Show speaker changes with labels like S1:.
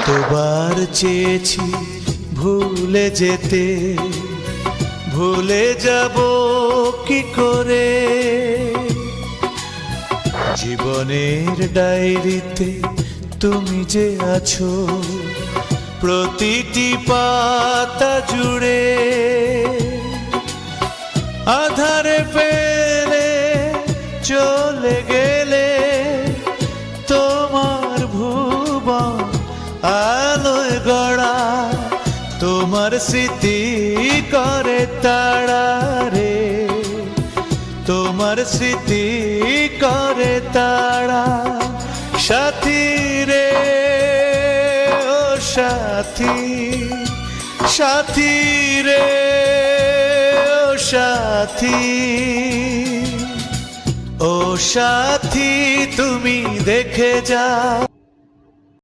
S1: কতবার চেয়েছি ভুলে যেতে, ভুলে যাব কি করে। জীবনের ডায়েরিতে তুমি যে আছো প্রতিটি পাতা জুড়ে। আধারে ফেলে চলে গেলে তোমার ভুবন আলোয় গড়া, তোমার স্মৃতি করে তাড়া রে, তোমার স্মৃতি করে তাড়া। সাথী রে ও সাথী, সাথী রে ও সাথী, ও সাথী তুমি দেখে যাও